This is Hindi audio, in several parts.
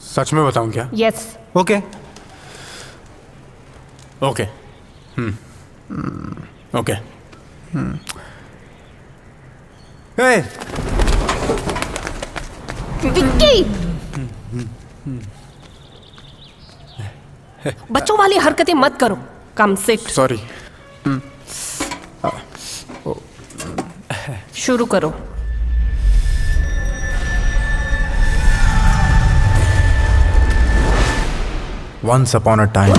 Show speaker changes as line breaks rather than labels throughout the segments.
सच में बताऊं क्या?
Yes.
Okay okay okay. Hey
Vicky, बच्चों वाली हरकतें मत करो। Come sit.
सॉरी।
शुरू करो।
Once upon a time.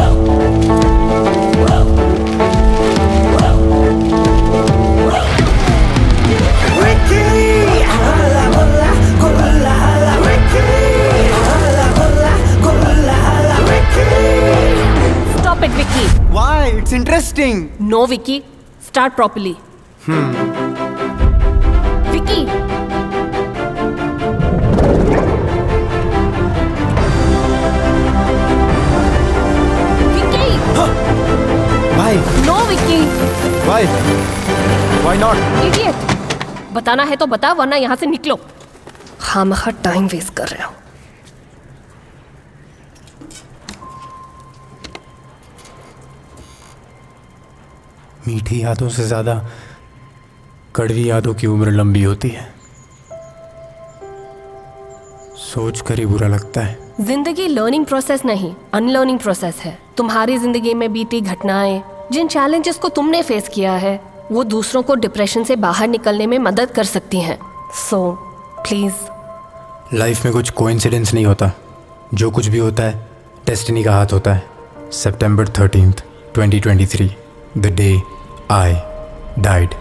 Stop it, Vicky.
Why? It's interesting.
No, Vicky. Start properly. Vicky. Vicky.
Why?
No, Vicky.
Why? Why not?
Idiot. बताना है तो बता, वरना यहाँ से निकलो। खामखा टाइम वेस्ट कर रहे हो।
मीठी यादों से ज्यादा कड़वी यादों की उम्र लंबी होती है। सोच कर ही बुरा लगता है।
जिंदगी लर्निंग प्रोसेस नहीं, अनलर्निंग प्रोसेस है। तुम्हारी जिंदगी में बीती घटनाएं, जिन चैलेंजेस को तुमने फेस किया है, वो दूसरों को डिप्रेशन से बाहर निकलने में मदद कर सकती हैं। So please.
लाइफ में कुछ कोइंसिडेंस नहीं होता, जो कुछ भी होता है डेस्टिनी का हाथ होता है। September 13th, 2023, the day I died.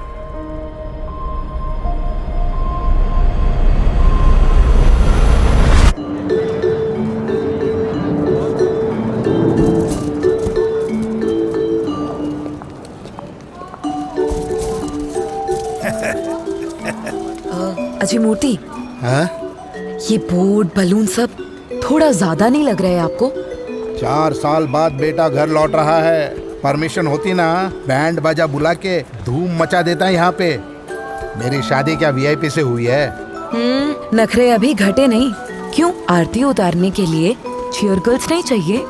अजी मोटी,
हाँ?
ये बोर्ड बलून सब थोड़ा ज्यादा नहीं लग रहा है आपको?
4 साल बाद बेटा घर लौट रहा है। परमिशन होती ना, बैंड बाजा बुला के धूम मचा देता है यहाँ पे। मेरी शादी क्या वीआईपी से हुई है?
नखरे अभी घटे नहीं। क्यों, आरती उतारने के लिए चीयर गर्ल्स नहीं चाहिए?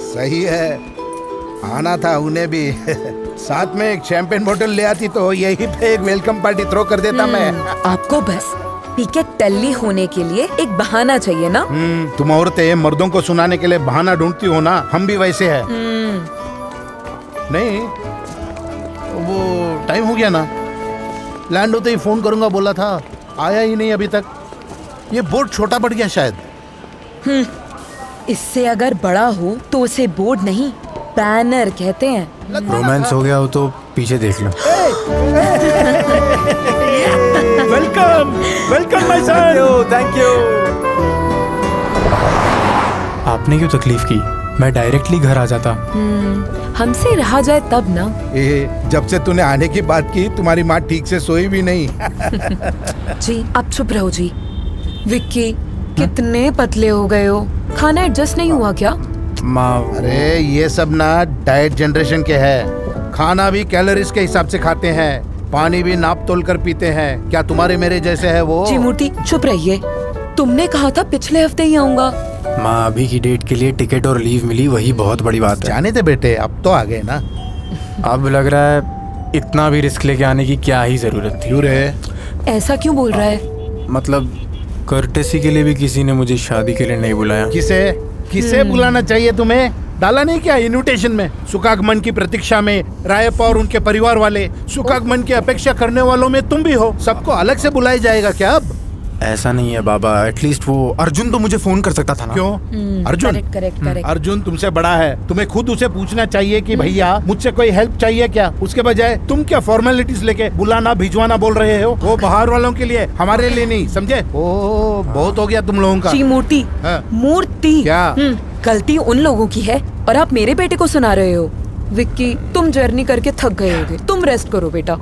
सही है, आना था उन्हें भी। साथ में एक शैंपेन बोतल ले आती तो यही पे एक वेलकम पार्टी थ्रो कर देता मैं।
आपको बस पी के टल्ली होने के लिए एक बहाना चाहिए ना?
तुम औरतें मर्दों को सुनाने के लिए बहाना ढूंढती हो ना, हम भी वैसे हैं। नहीं, वो टाइम हो गया ना, लैंड होते ही फोन करूंगा बोला था, आया ही नहीं अभी तक। ये बोर्ड छोटा पड़ गया शायद।
इससे अगर बड़ा हो तो उसे बोर्ड नहीं, बैनर कहते हैं।
रोमांस हो गया हो तो पीछे देख लो।
Welcome welcome my son.
Thank you. आपने क्यों तकलीफ की? मैं डायरेक्टली घर आ जाता।
हमसे रहा जाए तब ना।
जब से तूने आने की बात की, तुम्हारी माँ ठीक से सोई भी नहीं।
जी आप चुप रहो जी। विक्की, कितने पतले हो गए हो, खाना एडजस्ट नहीं हुआ क्या?
माँ,
अरे ये सब ना डाइट जनरेशन के है। खाना भी कैलोरीज के हिसाब से खाते हैं, पानी भी नाप तोल कर पीते हैं। क्या तुम्हारे मेरे जैसे है वो?
जी मूर्ति चुप रहिए। तुमने कहा था पिछले हफ्ते ही आऊंगा।
माँ, अभी की डेट के लिए टिकट और लीव मिली, वही बहुत बड़ी बात है।
जाने थे बेटे, अब तो आ गए ना।
अब लग रहा है इतना भी रिस्क लेके आने की क्या ही जरूरत थी।
क्यों रे?
ऐसा क्यों बोल रहा है?
मतलब कर्टेसी के लिए भी किसी ने मुझे शादी के लिए नहीं बुलाया।
किसे बुलाना चाहिए तुम्हें? डाला नहीं क्या इन्विटेशन में? सुकागमन की प्रतीक्षा में रायप्पा और उनके परिवार वाले, सुकागमन की अपेक्षा करने वालों में तुम भी हो। सबको अलग से बुलाया जाएगा क्या अब?
ऐसा नहीं है बाबा, एटलीस्ट वो अर्जुन तो मुझे फोन कर सकता था ना।
क्यों? अर्जुन?
करेक्ट।
अर्जुन तुमसे बड़ा है, तुम्हें खुद उसे पूछना चाहिए कि भैया मुझसे कोई हेल्प चाहिए क्या। उसके बजाय तुम क्या फॉर्मेलिटीज लेके बुलाना भिजवाना बोल रहे हो? वो बाहर वालों के लिए, हमारे लिए नहीं, समझे? ओ बहुत हो गया तुम लोगों का।
जी मूर्ति,
हाँ।
मूर्ति
क्या?
गलती उन लोगों की है और आप मेरे बेटे को सुना रहे हो। विक्की, तुम जर्नी करके थक गए होगे, तुम रेस्ट करो बेटा।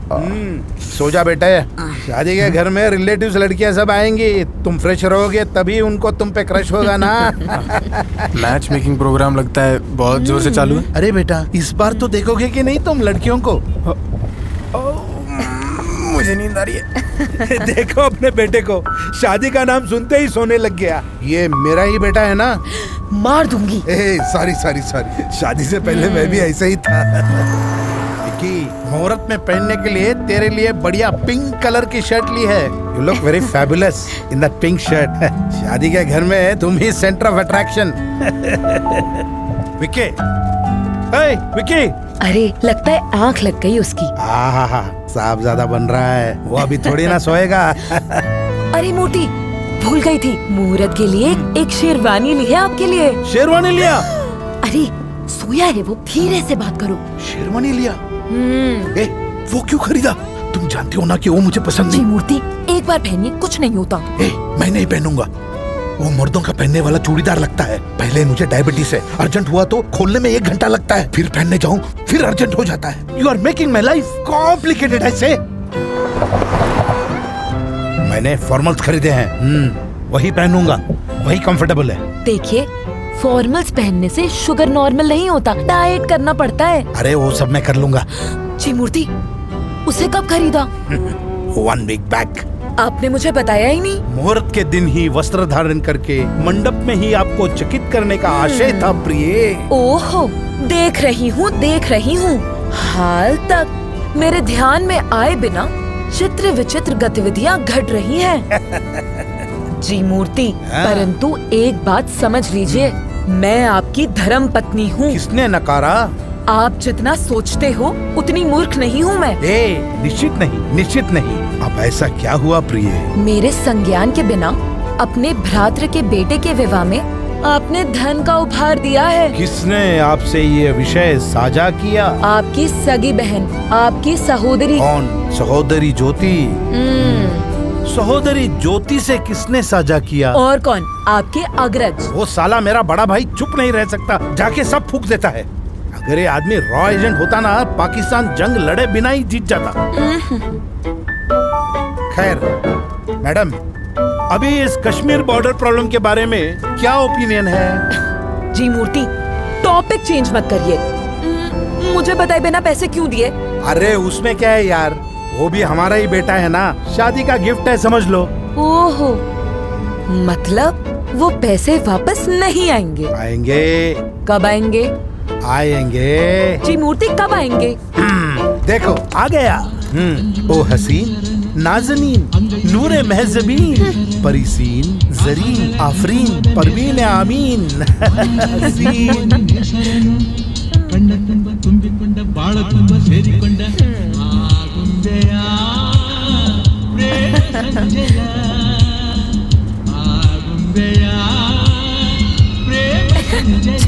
सो जा बेटा। शादी के घर में रिलेटिव्स लड़कियां सब आएंगी, तुम फ्रेश रहोगे तभी उनको तुम पे क्रश होगा ना।
मैच मेकिंग प्रोग्राम लगता है बहुत जोर से चालू है।
अरे बेटा, इस बार तो देखोगे कि नहीं तुम लड़कियों को?
मुझे नींद आ रही है।
देखो अपने बेटे को, शादी का नाम सुनते ही सोने लग गया। ये मेरा ही बेटा है ना?
मार दूंगी।
सॉरी सॉरी सॉरी, शादी से पहले मैं भी ऐसे ही था। विक्की, मुहूर्त में पहनने के लिए तेरे लिए बढ़िया पिंक कलर की शर्ट ली है। You look very fabulous in that pink shirt. शादी के घर में तुम ही सेंटर ऑफ अट्रैक्शन। विक्की, हे विक्की।
अरे लगता है आंख लग गई उसकी।
आहा, साहबजादा बन रहा है वो, अभी थोड़ी ना सोएगा।
अरे मोटी, भूल गई थी, मुहूर्त के लिए एक शेरवानी ली है आपके लिए।
शेरवानी लिया?
अरे सोया है वो, धीरे से बात करो।
शेरवानी लिया? ए, वो क्यों खरीदा? तुम जानती हो ना कि वो मुझे पसंद
जी
नहीं।
मूर्ति, एक बार पहनिए, कुछ नहीं होता।
मैं नहीं पहनूंगा, वो मर्दों का पहनने वाला चूड़ीदार लगता है। पहले मुझे डायबिटीज है, अर्जेंट हुआ तो खोलने में 1 घंटा लगता है, फिर पहनने जाऊं फिर अर्जेंट हो जाता है। You are making my life complicated ऐसे। मैंने फॉर्मल्स खरीदे हैं, वही पहनूंगा, वही कंफर्टेबल है।
देखिए, फॉर्मल्स पहनने से शुगर नॉर्मल नहीं होता, डाइट करना पड़ता है।
अरे वो सब मैं कर लूंगा।
जी मूर्ति, उसे कब खरीदा?
1 वीक बैक।
आपने मुझे बताया ही नहीं।
मुहूर्त के दिन ही वस्त्र धारण करके मंडप में ही आपको चकित करने का आशय था प्रिय।
ओहो, देख रही हूँ। हाल तक मेरे ध्यान में आए बिना चित्र विचित्र गतिविधियाँ घट रही हैं। जी मूर्ति, परंतु एक बात समझ लीजिए, मैं आपकी धर्म पत्नी हूँ।
किसने नकारा?
आप जितना सोचते हो उतनी मूर्ख नहीं हूँ मैं।
निश्चित नहीं। अब ऐसा क्या हुआ प्रिय?
मेरे संज्ञान के बिना अपने भ्रातृ के बेटे के विवाह में आपने धन का उपहार दिया है।
किसने आपसे ये विषय साझा किया?
आपकी सगी बहन, आपकी सहोदरी।
कौन? सहोदरी ज्योति। सहोदरी ज्योति से किसने साझा किया?
और कौन? आपके अग्रज।
वो साला मेरा बड़ा भाई चुप नहीं रह सकता, जाके सब फूंक देता है। अगर ये आदमी रॉ एजेंट होता ना, पाकिस्तान जंग लड़े बिना ही जीत जाता। खैर मैडम, अभी इस कश्मीर बॉर्डर प्रॉब्लम के बारे में क्या ओपिनियन है?
जी मूर्ति, टॉपिक चेंज मत करिए। मुझे बताए बिना पैसे क्यों दिए?
अरे उसमें क्या है यार, वो भी हमारा ही बेटा है ना, शादी का गिफ्ट है समझ लो।
ओहो, मतलब वो पैसे वापस नहीं आएंगे?
आएंगे।
कब आएंगे?
आएंगे।
जी मूर्ति, कब आएंगे?
देखो आ गया। ओ हसीन, नाज़नीन, नूरे महज़बीन, परिसीन, ज़रीन, आफरीन, परवीन, आमीन। हसीन।
ಕಣ್ಣ ತುಂಬ ತುಂಬಿಕೊಂಡ ಬಾಳ ತುಂಬ ಸೇರಿಕೊಂಡ ಆಗುಂಬೆಯ ಪ್ರೇಮ ಸಂಜಯ ಆಗುಂಬೆಯ ಪ್ರೇಮ ಸಂಜಯ